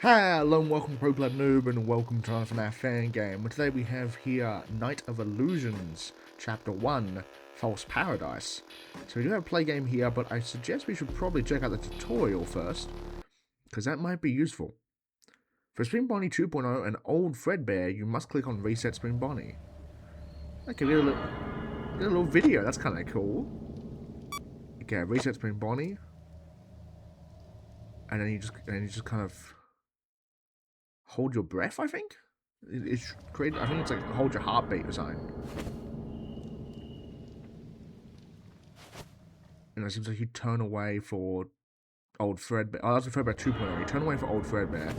Hello and welcome to TheProPlebNoob and welcome to our FNaF Fangame. And today we have here Night of Illusions, Chapter 1, False Paradise. So we do have a play game here, but I suggest we should probably check out the tutorial first, because that might be useful. For Spring Bonnie 2.0 and Old Fredbear, you must click on Reset Spring Bonnie. Okay, we get a little video, that's kind of cool. Okay, Reset Spring Bonnie. And then you just kind of hold your breath, I think? It's created, I think it's like hold your heartbeat or something. And it seems like you turn away for Old Fredbear. Oh, that's a Fredbear 2.0. You turn away for Old Fredbear.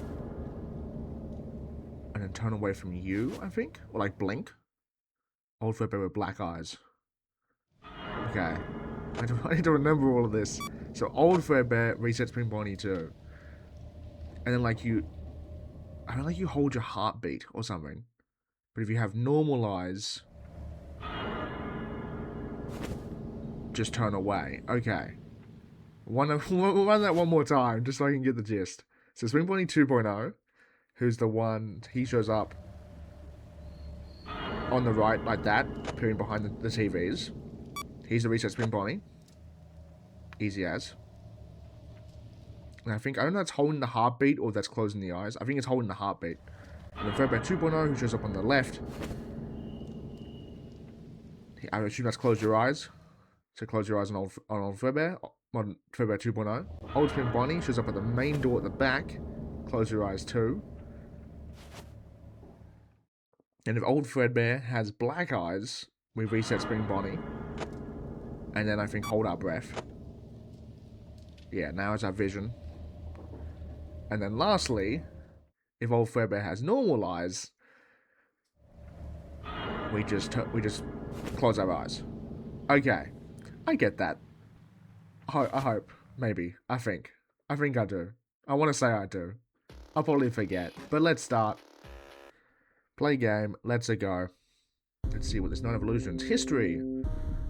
And then turn away from you, I think? Or like blink. Old Fredbear with black eyes. Okay. I need to remember all of this. So Old Fredbear, Reset Spring Bonnie 2. And then like you... I don't like you hold your heartbeat or something. But if you have normal eyes, just turn away. Okay. Run that one more time, just so I can get the gist. So Spring Bonnie 2.0, who's the one, he shows up on the right like that, appearing behind the TVs. He's the Reset Spring Bonnie. Easy as. And I don't know if that's holding the heartbeat or that's closing the eyes. I think it's holding the heartbeat. And then Fredbear 2.0, who shows up on the left. I assume that's close your eyes. So close your eyes on old Fredbear. On Fredbear 2.0. Old Spring Bonnie shows up at the main door at the back. Close your eyes too. And if Old Fredbear has black eyes, we reset Spring Bonnie. And then I think hold our breath. Yeah, now it's our vision. And then lastly, if Old Fredbear has normal eyes, we just close our eyes. Okay, I get that. I hope, maybe, I think I do. I want to say I do. I'll probably forget, but let's start. Play game, let's go. Let's see what this Night of Illusions. History.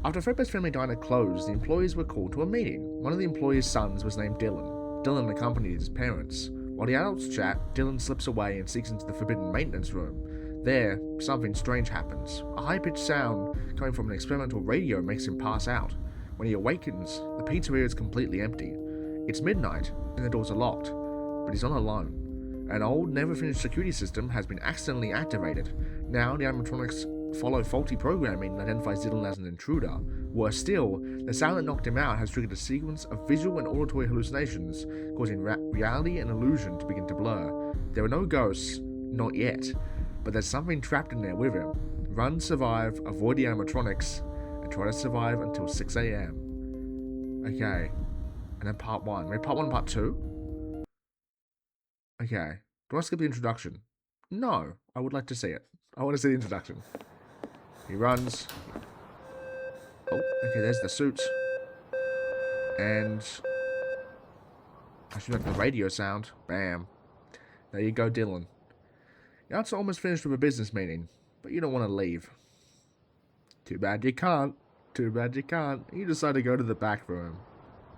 After Fredbear's family diner closed, the employees were called to a meeting. One of the employees' sons was named Dylan. Dylan accompanied his parents. While the adults chat, Dylan slips away and sneaks into the forbidden maintenance room. There, something strange happens. A high-pitched sound coming from an experimental radio makes him pass out. When he awakens, the pizzeria is completely empty. It's midnight, and the doors are locked, but he's not alone. An old, never-finished security system has been accidentally activated. Now, the animatronics follow faulty programming that identifies Dylan as an intruder. Worse still, the sound that knocked him out has triggered a sequence of visual and auditory hallucinations, causing reality and illusion to begin to blur. There are no ghosts, not yet, but there's something trapped in there with him. Run, survive, avoid the animatronics, and try to survive until 6 AM. Okay, and then part 1. Maybe part 1 and part 2? Okay, do I skip the introduction? No, I would like to see it. I want to see the introduction. He runs. Oh, okay, there's the suit. And I should have the radio sound. Bam. There you go, Dylan. You're also almost finished with a business meeting, but you don't want to leave. Too bad you can't. Too bad you can't. You decide to go to the back room.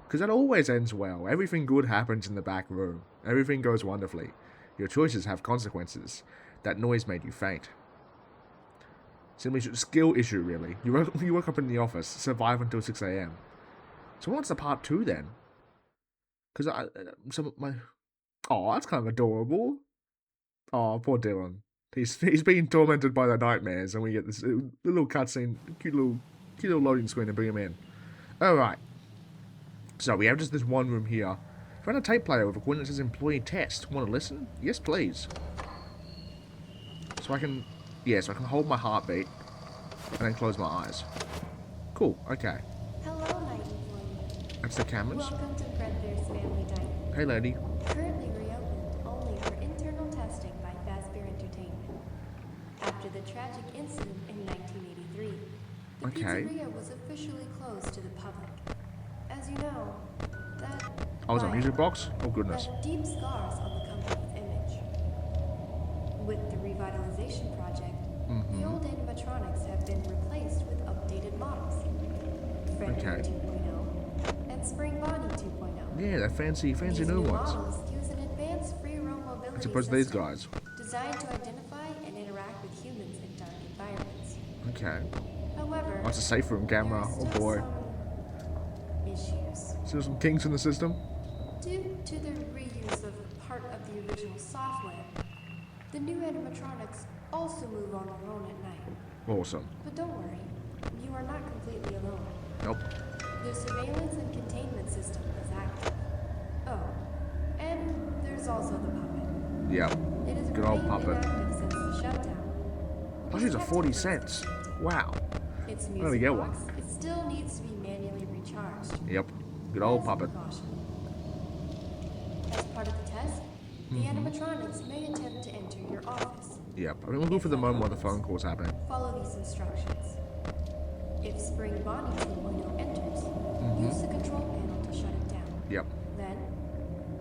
Because that always ends well. Everything good happens in the back room. Everything goes wonderfully. Your choices have consequences. That noise made you faint. Simply a skill issue, really. You woke up in the office, survive until 6 AM. So what's the part 2 then? Because oh, that's kind of adorable. Oh, poor Dylan. He's being tormented by the nightmares, and we get this little cutscene, cute little loading screen to bring him in. Alright. So we have just this one room here. Found a tape player with a recording that says employee test. Want to listen? Yes, please. So I can hold my heartbeat and then close my eyes. Cool, okay. Hello, night employee. That's the cameras. Welcome to FREDBEAR'S family diner. Hey, lady. Currently reopened only for internal testing by FazBear Entertainment. After the tragic incident in 1983, the pizzeria was officially closed to the public. As you know, that Oh, it's a music box? Oh, goodness. left deep scars on the company's image. With the revitalization project, the old animatronics have been replaced with updated models. Fredbear 2.0 and Spring Bonnie 2.0. Yeah, they're fancy These new new ones. models use an advanced free roam mobility accessibility opposed to these system guys. designed to identify and interact with humans in dark environments. Okay. However, Oh, it's a safe room there camera. are Oh still boy. some issues. Still some kinks in the system. Due to the reuse of part of the original software, the new animatronics also move on their own at night. Awesome. But don't worry, you are not completely alone. Nope. The surveillance and containment system is active. Oh, and there's also the puppet. Yep. It has Good old remained puppet. inactive since the shutdown. Plushies are Kept 40 it cents. Wow. Its I'm gonna music get box, one. it still needs to be manually recharged. Yep. Good old As a puppet. precaution. As part of the test, the animatronics may attempt to enter your office. Yep. I mean, we'll go for the moment while the phone call's happening. Follow these instructions. If Spring Bonnie 2.0 enters, use the control panel to shut it down. Yep. Then,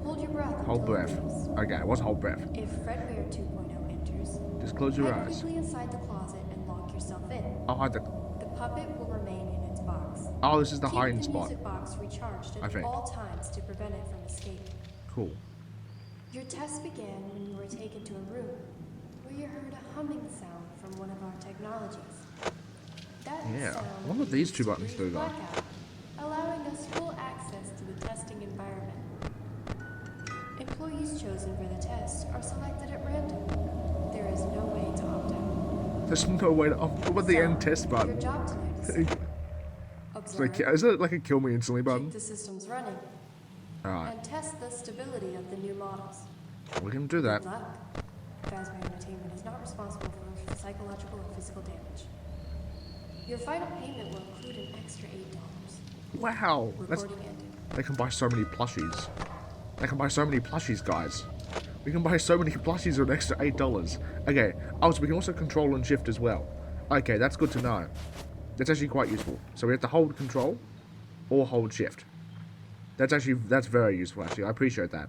hold your breath Hold until it breath. leaves. Okay, what's hold breath? If FREDBEAR 2.0 enters, Just close your head eyes. quickly inside the closet and lock yourself in. I'll hide the... The puppet will remain in its box. Oh, this is the Keep hiding the spot. music box recharged I at think. all times to prevent it from escaping. Cool. Your test began when you were taken to a room where you heard a humming sound from one of our technologies. That Yeah. sound What do these two leads to buttons brief do, though? blackout, allowing us full access to the testing environment. Employees chosen for the test are selected at random. There is no way to opt out. There's no way to... Oh, what about the So, end test Your button? job tonight is simple. It's like, Observe, is it like a kill me instantly button? keep the systems running, Alright. and test the stability of the new models. We can do that. Good luck. Fazbear Entertainment is not responsible for psychological or physical damage. Your final payment will include an extra $8. Wow. That's... Recording ended. They can buy so many plushies. They can buy so many plushies, guys. We can buy so many plushies for an extra $8. Okay. Oh, so we can also control and shift as well. Okay, that's good to know. That's actually quite useful. So we have to hold control or hold shift. That's very useful, actually. I appreciate that.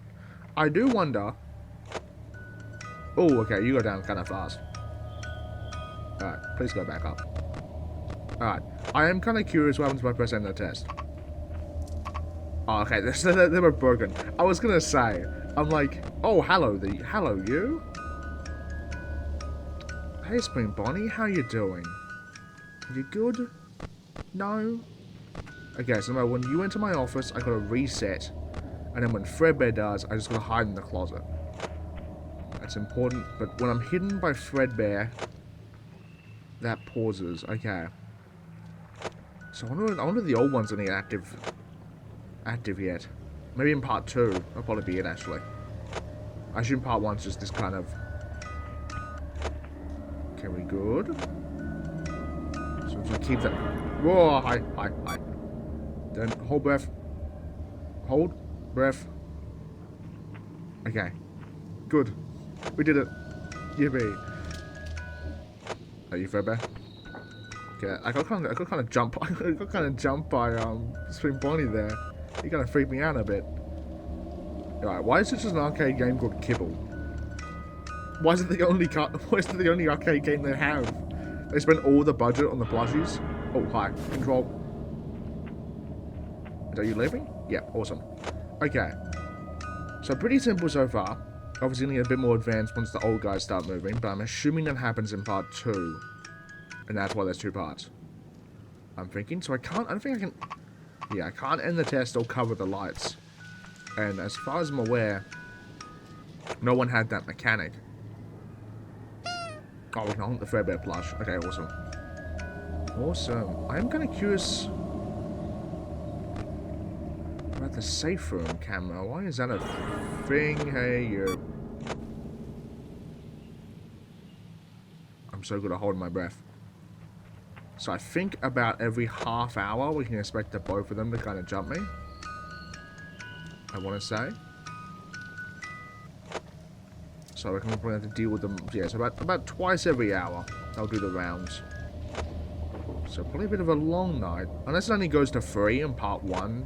I do wonder... Oh, okay, you go down kind of fast. Alright, please go back up. Alright, I am kind of curious what happens if I press end the test. Oh, okay, they were broken. I was gonna say, I'm like, oh, hello you? Hey, Spring Bonnie, how you doing? You good? No? Okay, so when you enter my office, I gotta reset. And then when Fredbear does, I just gotta hide in the closet. That's important, but when I'm hidden by Fredbear, that pauses. Okay. So I wonder if the old ones are any active yet. Maybe in part 2, that'll probably be it, actually. I assume part 1's just this kind of... Okay, we good? So just keep that... Whoa, hi. Then hold breath. Hold breath. Okay. Good. We did it. Yippee. Are you Fredbear? Okay, I got kind of jump. I got kind of jumped by Spring Bonnie there. He kind of freaked me out a bit. Alright, why is it just an arcade game called Kibble? Why is it the only arcade game they have? They spent all the budget on the plushies. Oh, hi. Control. Are you leaving? Yeah, awesome. Okay. So pretty simple so far. Obviously gonna get a bit more advanced once the old guys start moving, but I'm assuming that happens in part 2. And that's why there's 2 parts. I'm thinking, so I don't think I can... Yeah, I can't end the test or cover the lights. And as far as I'm aware, no one had that mechanic. Oh, we can hunt the Fredbear plush. Okay, awesome. Awesome. I am kind of curious about the safe room camera. Why is that a thing? Hey, you. I'm so good at holding my breath. So I think about every half hour we can expect the both of them to kind of jump me. I want to say. So I can probably have to deal with them. Yeah, so about twice every hour they'll do the rounds. So probably a bit of a long night. Unless it only goes to 3 in part 1.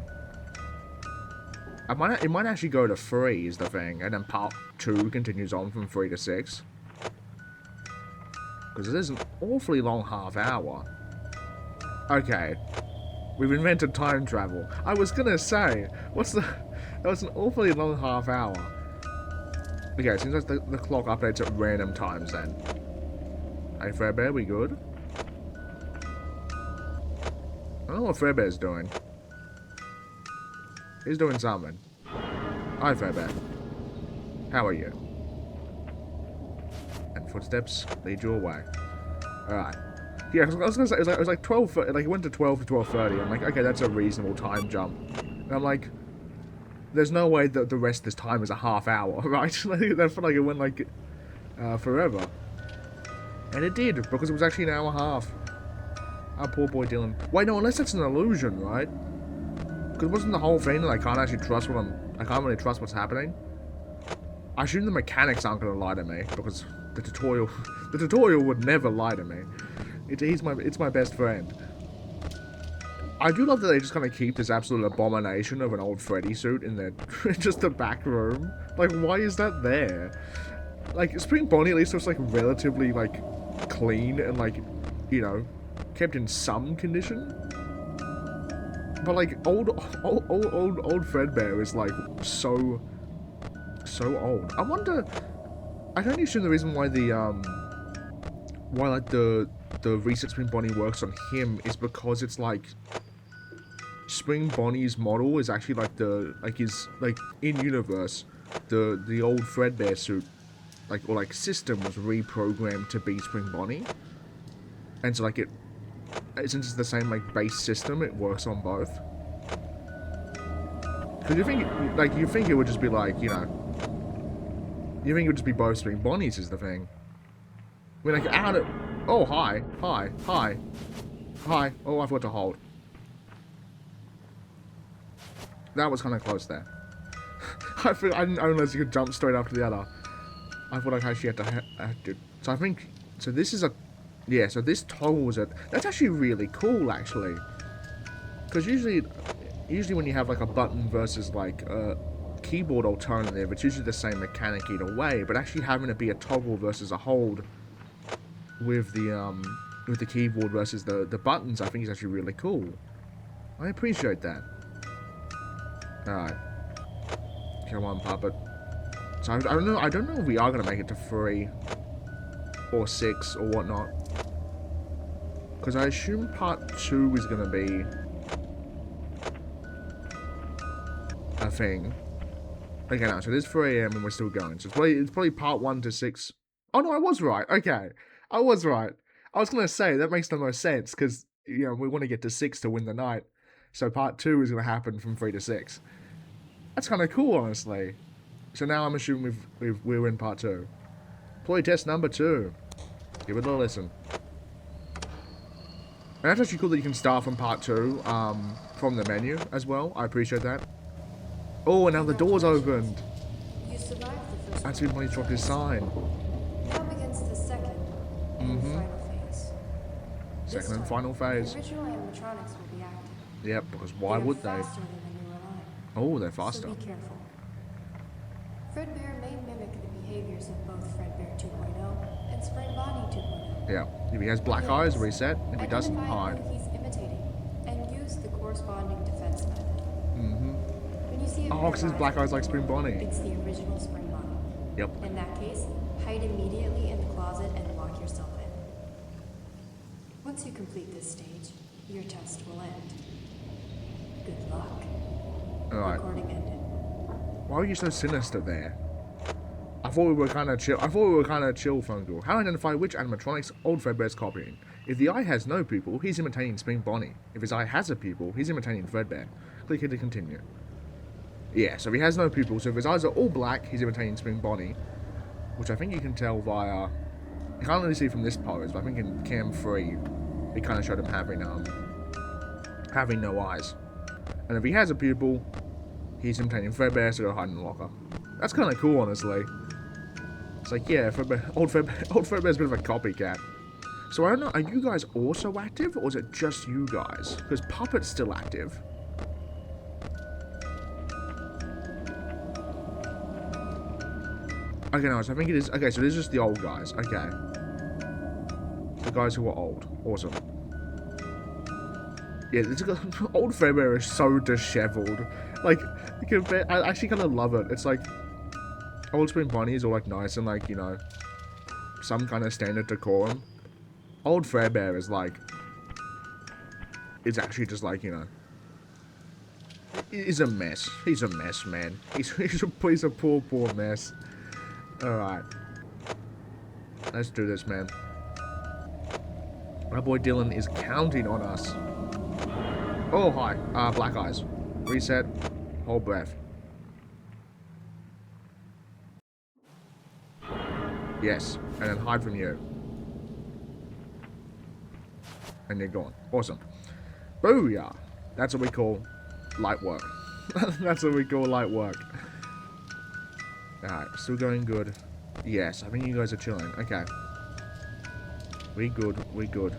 It might actually go to 3 is the thing. And then part 2 continues on from 3 to 6. Because it is an awfully long half hour. Okay. We've invented time travel. I was gonna say, that was an awfully long half hour. Okay, it seems like the clock updates at random times then. Hey, Fredbear, we good? I don't know what Fredbear's doing. He's doing something. Hi, Fredbear. How are you? And footsteps lead you away. Alright. Yeah, I was gonna say, it was like 12, like it went to 12 to 12:30. I'm like, okay, that's a reasonable time jump. And I'm like, there's no way that the rest of this time is a half hour, right? That felt like it went like forever. And it did, because it was actually an hour and a half. Our poor boy Dylan. Wait, no, unless that's an illusion, right? Because wasn't the whole thing that I can't actually trust I can't really trust what's happening? I assume the mechanics aren't gonna lie to me, because the tutorial would never lie to me. It's my best friend. I do love that they just kind of keep this absolute abomination of an old Freddy suit in their just the back room. Like, why is that there? Like, Spring Bonnie at least looks like relatively like clean and like, you know, kept in some condition. But like old Fredbear is like so old. I wonder. I can only assume the reason why the reset Spring Bonnie works on him is because it's like Spring Bonnie's model is actually like his in universe the old Fredbear suit or system was reprogrammed to be Spring Bonnie, and so since it's the same base system, it works on both. Because you think it would just be you think it would just be both Spring Bonnies is the thing. I mean, oh, hi. Oh, I forgot to hold. That was kind of close there. I didn't realize you could jump straight after the other. I thought I actually had to. So I think. So this is a. Yeah, so this toggles it. That's actually really cool, actually. Because usually when you have a button versus a keyboard alternative, it's usually the same mechanic either way. But actually having it be a toggle versus a hold with the keyboard versus the buttons, I think is actually really cool. I appreciate that. Alright. Come on, puppet. So I don't know if we are gonna make it to 3 or 6 or whatnot. Because I assume part 2 is gonna be a thing. Okay, no, so it is 3 AM and we're still going. So it's probably part 1 to 6. Oh no, I was right. Okay. I was right. I was gonna say that makes the most sense because we want to get to 6 to win the night. So part 2 is gonna happen from 3 to 6. That's kind of cool, honestly. So now I'm assuming we're in part 2. Employee test number 2. Give it a listen. And that's actually cool that you can start from part 2 from the menu as well. I appreciate that. Oh, and now the door's opened. You survived the first. That's when he dropped his sign. Now begins the second and final phase. Second and final phase. The original animatronics will be active. Yep, because why would they? Faster than the newer line. Oh, they're faster. So be careful. Fredbear may mimic the behaviors of both Fredbear 2.0 and Spring Bonnie 2.0. Yeah. If he has black eyes, reset. If he doesn't, hide. Identify who he's imitating and use the corresponding defense method. When you see a Oh, because his black eyes like Spring Bonnie. it's the original Spring Bonnie. Yep. In that case, hide immediately in the closet and lock yourself in. Once you complete this stage, your test will end. Good luck. Alright. Recording ended. Why were you so sinister there? I thought we were kind of chill, phone call. How to identify which animatronics old Fredbear's copying? If the eye has no pupil, he's imitating Spring Bonnie. If his eye has a pupil, he's imitating Fredbear. Click here to continue. Yeah, so if he has no pupil, so if his eyes are all black, he's imitating Spring Bonnie. Which I think you can tell via... You can't really see from this pose, but I think in Cam 3, it kind of showed him having no eyes. And if he has a pupil, he's imitating Fredbear, so go hide in the locker. That's kind of cool, honestly. It's like, yeah, old Fredbear's a bit of a copycat. So I don't know, are you guys also active, or is it just you guys? Because Puppet's still active. Okay, no, so I think it is... Okay, so it is just the old guys. Okay. The guys who are old. Awesome. Yeah, old Fredbear is so disheveled. Like, I actually kind of love it. It's like... Old Spring Bonnie is all like nice and like, you know, some kind of standard decorum. Old Fredbear is like, it's actually just like, you know, he's a mess. He's a mess, man. He's a poor mess. Alright. Let's do this, man. My boy Dylan is counting on us. Oh, hi. Black eyes. Reset. Hold breath. Yes. And then hide from you. And you're gone. Awesome. Booyah. That's what we call light work. That's what we call light work. Alright. Still going good. Yes. I think you guys are chilling. Okay. We good. We good.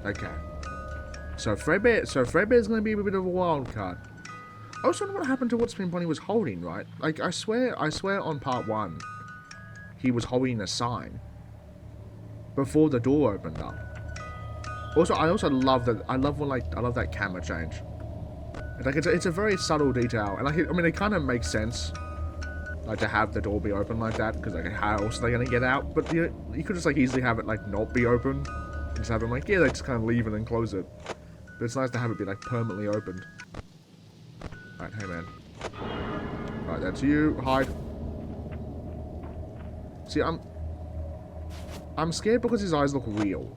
Okay. So Fredbear's going to be a bit of a wild card. I was wondering what happened to what Spring Bonnie was holding, right? Like, I swear on part 1, he was holding a sign before the door opened up. Also, I love that. I love that camera change. Like, it's a very subtle detail, and like, I mean, it kind of makes sense, like, to have the door be open like that, because like, how else are they gonna get out? But you could just like easily have it like not be open, and just have them like, yeah, they just kind of leave it and close it. But it's nice to have it be like permanently opened. Alright, hey man. Alright, that's you. Hide. See, I'm scared because his eyes look real.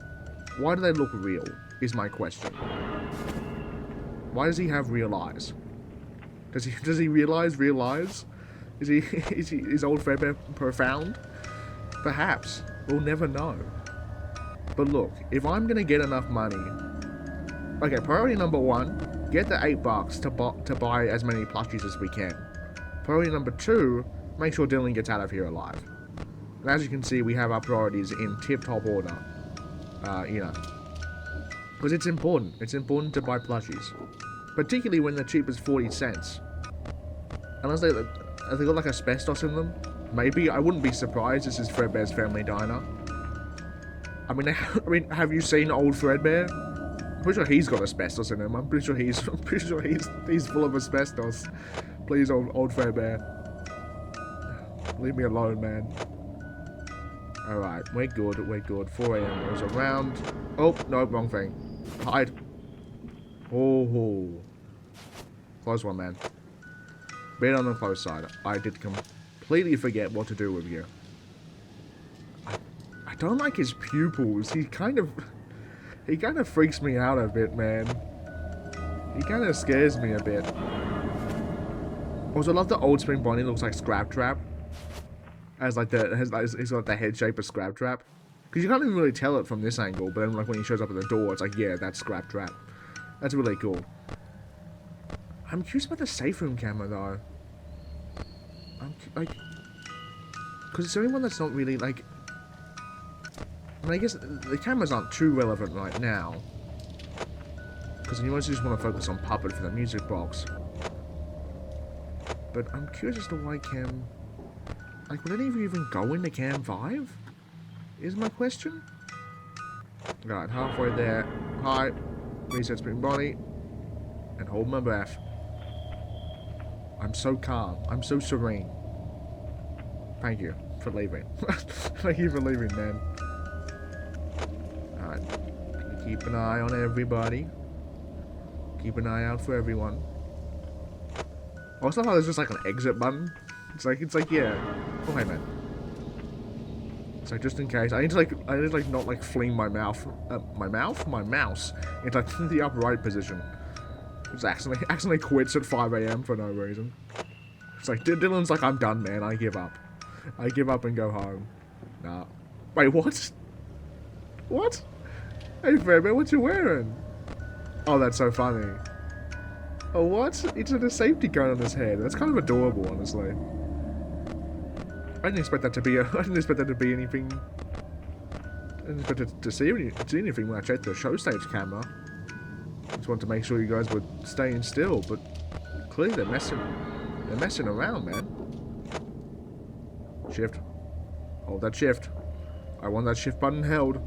Why do they look real? Is my question. Why does he have real eyes? Does he realize real eyes? Is old Fredbear profound? Perhaps. We'll never know. But look, if I'm gonna get enough money, okay, priority number 1, get the $8 to buy as many plushies as we can. Priority number 2, make sure Dylan gets out of here alive. And as you can see, we have our priorities in tip-top order. You know, because it's important. It's important to buy plushies, particularly when they're cheap as 40 cents. Unless they got like asbestos in them. Maybe. I wouldn't be surprised. This is Fredbear's Family Diner. I mean, have you seen old Fredbear? I'm pretty sure he's got asbestos in him. I'm pretty sure he's full of asbestos. Please, old Fredbear. Leave me alone, man. Alright, we're good, we're good. 4 AM rolls around. Oh, no, wrong thing. Hide. Oh. Close one, man. Bit on the close side. I did completely forget what to do with you. I don't like his pupils. He kind of freaks me out a bit, man. He kind of scares me a bit. Also, I love the old Spring Bonnie looks like Scrap Trap. He's got the head shape of Scrap Trap. Because you can't even really tell it from this angle, but then like when he shows up at the door, it's like, yeah, that's Scrap Trap. That's really cool. I'm curious about the safe room camera though. I'm like, because it's the only one that's not really like. I mean, I guess the cameras aren't too relevant right now. Because you mostly just want to focus on Puppet for the music box. But I'm curious as to why Cam. Like, would any of you even go into Cam 5? Is my question? Right, halfway there. Hi. Reset Spring Bonnie. And hold my breath. I'm so calm. I'm so serene. Thank you for leaving. Thank you for leaving, man. Alright. Keep an eye on everybody. Keep an eye out for everyone. Also, how there's just like an exit button. It's like, yeah. Oh, hey, man. It's like, just in case. I need to not, like, fling my mouse into, like, the upright position. Just accidentally quits at 5 AM for no reason. It's like, Dylan's like, I'm done, man. I give up. I give up and go home. Nah. Wait, what? What? Hey, Fredbear, what you wearing? Oh, that's so funny. Oh, what? It's a safety cone on his head. That's kind of adorable, honestly. I didn't expect that to be anything. I didn't expect to see anything when I checked the show stage camera. Just wanted to make sure you guys were staying still, but clearly they're messing around, man. Shift. Hold that shift. I want that shift button held.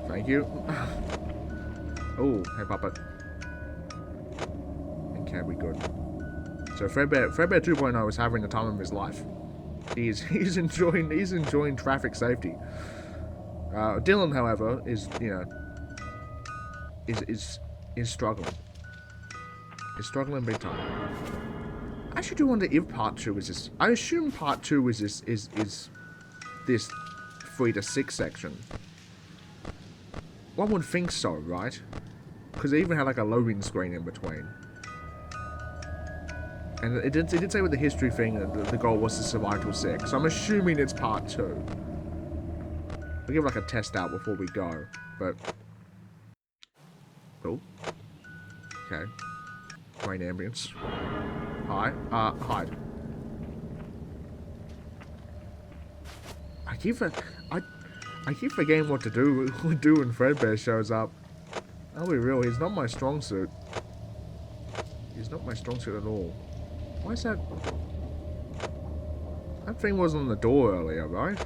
Thank you. Oh, hey, Puppet. Okay, we good. So Fredbear 2.0 is having the time of his life. He's enjoying traffic safety. Dylan, however, is struggling. He's struggling big time. I actually do wonder if part 2 is this. I assume part 2 is this 3 to 6 section. One would think so, right? Because they even had like a loading screen in between. And it did say with the history thing that the goal was to survive till 6. So I'm assuming it's part 2. We'll give like a test out before we go. But oh. Okay. Rain ambience. Hi. Hide. I keep forgetting what to do when Fredbear shows up. I'll be real, he's not my strong suit. He's not my strong suit at all. Why is that? That thing was on the door earlier, right?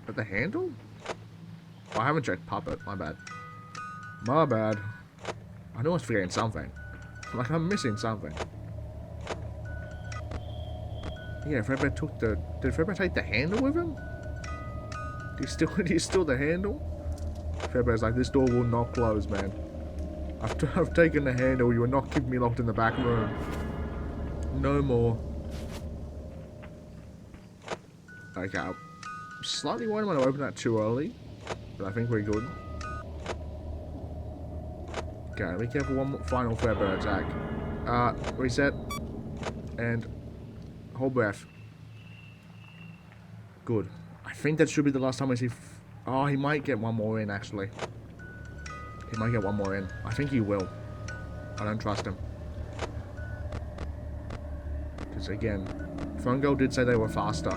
At the handle? Oh, I haven't checked Puppet. My bad. My bad. I know I was forgetting something. Like I'm missing something. Yeah, Fredbear took the. Did Fredbear take the handle with him? Do you steal the handle? Fredbear's like, this door will not close, man. I've taken the handle. You are not keeping me locked in the back room. No more. Okay, I'm slightly worried I'm going to open that too early, but I think we're good. Okay, be careful. One more final Fredbear attack. Reset. And hold breath. Good. I think that should be the last time I see. Oh, he might get one more in, actually. He might get one more in. I think he will. I don't trust him. Because, again, Phone Girl did say they were faster.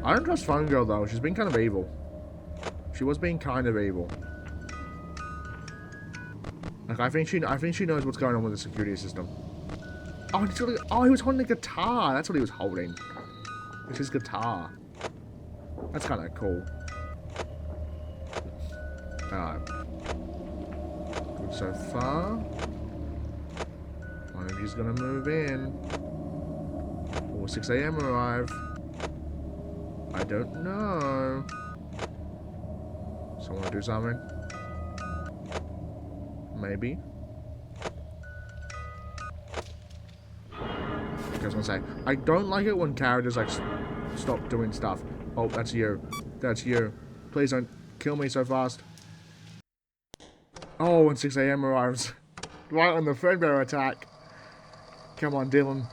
I don't trust Phone Girl, though. She's been kind of evil. She was being kind of evil. Like, I think she knows what's going on with the security system. Oh, he was holding a guitar. That's what he was holding. It's his guitar. That's kind of cool. Alright. Good so far. One of you's gonna move in. Or 6 AM arrive. I don't know. Someone do something? Maybe. I was gonna say, I don't like it when characters like stop doing stuff. Oh, that's you. That's you. Please don't kill me so fast. Oh, when 6 AM arrives. Right on the Fredbear attack. Come on, Dylan.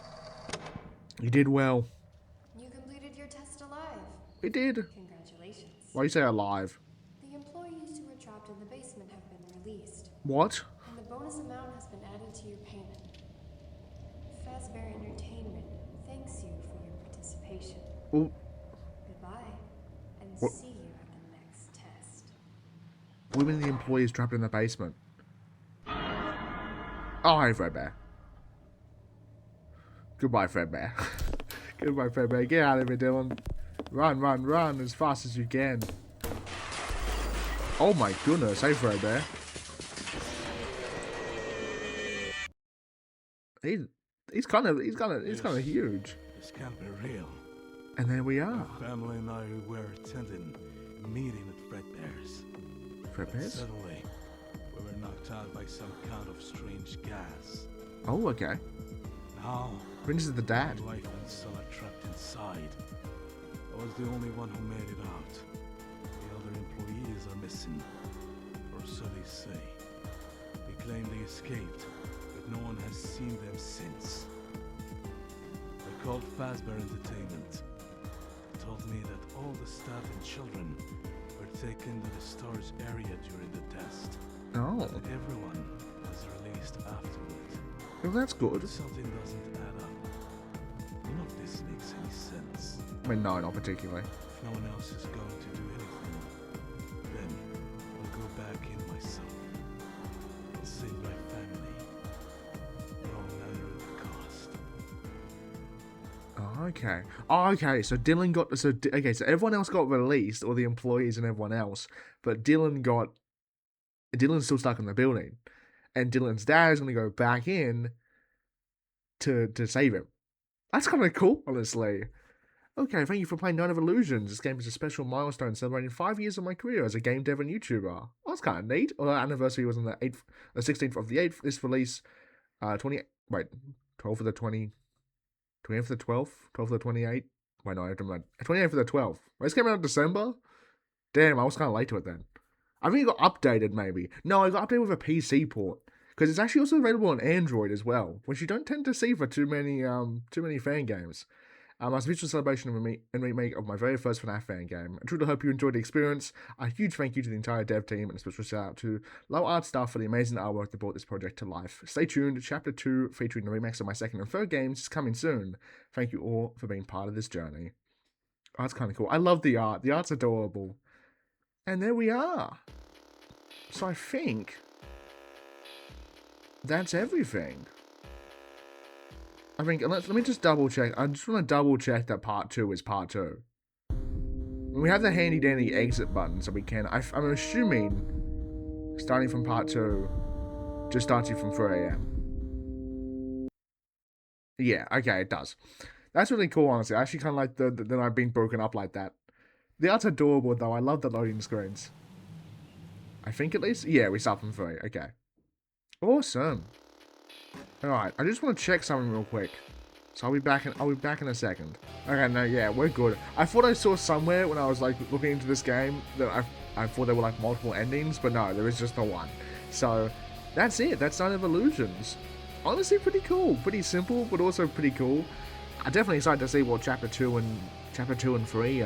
You did well. You completed your test alive. We did. Congratulations. Why you say alive? The employees who were trapped in the basement have been released. What? And the bonus amount has been added to your payment. Fazbear Entertainment thanks you for your participation. Well, Goodbye, and see you at the next test. we mean the employees trapped in the basement. Oh, hey, Fredbear. Goodbye, Fredbear. Goodbye, Fredbear. Get out of here, Dylan. Run, run, run as fast as you can. Oh my goodness, hey, Fredbear. He's kind of huge. This can't be real. And there we are. My family and I were attending a meeting at FREDBEAR'S. FREDBEAR'S? Suddenly, we were knocked out by some kind of strange gas. Oh, okay. Now, Prince is the dad. my wife and son are trapped inside. I was the only one who made it out. The other employees are missing, or so they say. They claim they escaped, but no one has seen them since. I called Fazbear Entertainment. They told me that all the staff and children were taken to the storage area during the test. Oh. And everyone was released afterward. Well, that's good. But something doesn't add up. None of this makes any sense. I mean, no, not particularly. If no one else is going to do anything, then I'll go back in myself. I'll save my family, no matter the cost. Oh, okay. Oh, okay. So Dylan got so everyone else got released, or the employees and everyone else, but Dylan's still stuck in the building, and Dylan's dad is going to go back in to save him. That's kind of cool, honestly. Okay, thank you for playing Night of Illusions. This game is a special milestone celebrating 5 years of my career as a game dev and YouTuber. Well, that's kind of neat. Although our anniversary was on the 16th of the 8th. This release, 12th of the 20th of the 12th, 12th of the 28th. Wait, no, I have to remember. 28th of the 12th. This came out in December? Damn, I was kind of late to it then. I think it got updated, maybe. No, it got updated with a PC port. Because it's actually also available on Android as well, which you don't tend to see for too many fan games. As a visual celebration and remake of my very first FNaF fan game. I truly hope you enjoyed the experience. A huge thank you to the entire dev team and a special shout out to Low Art staff for the amazing artwork that brought this project to life. Stay tuned, Chapter 2 featuring the remakes of my second and third games is coming soon. Thank you all for being part of this journey. Oh, that's kind of cool. I love the art. The art's adorable. And there we are. So I think that's everything. I think, let me just double check. I just want to double check that part 2 is part 2. We have the handy dandy exit button, so we can. I'm assuming starting from part 2 just starts you from 3 AM. Yeah, okay, it does. That's really cool, honestly. I actually kind of like the night being broken up like that. The art's adorable, though. I love the loading screens. I think at least? Yeah, we start from 3. Okay. Awesome. Alright, I just want to check something real quick. So I'll be back in a second. Okay, no, yeah, we're good. I thought I saw somewhere when I was like looking into this game that I thought there were like multiple endings, but no, there is just the one. So that's it. That's Night of Illusions. Honestly, pretty cool. Pretty simple, but also pretty cool. I'm definitely excited to see what Chapter 2 and 3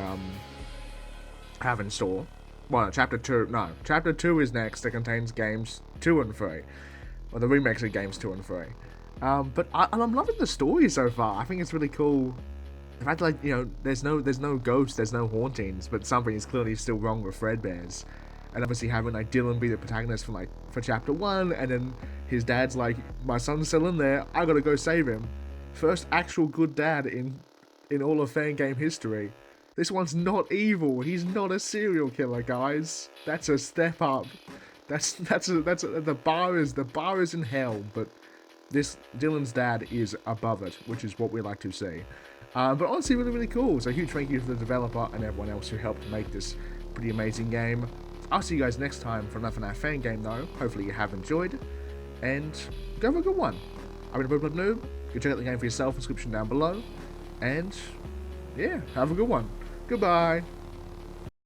have in store. Well, Chapter 2 is next. That contains games 2 and 3. Or the remakes of games 2 and 3. But I'm loving the story so far. I think it's really cool. The fact, like, you know, there's no ghosts, there's no hauntings, but something is clearly still wrong with FREDBEAR'S. And obviously having like Dylan be the protagonist for Chapter 1, and then his dad's like, my son's still in there, I gotta go save him. First actual good dad in all of Fangame history. This one's not evil. He's not a serial killer, guys. That's a step up. The bar is in hell, but this Dylan's dad is above it, which is what we like to see. But honestly, really, really cool. So huge thank you to the developer and everyone else who helped make this pretty amazing game. I'll see you guys next time for another FNaF fan game, though. Hopefully you have enjoyed, and go have a good one. I've been TheProPlebNoob. You can check out the game for yourself, description down below, and yeah, have a good one. Goodbye.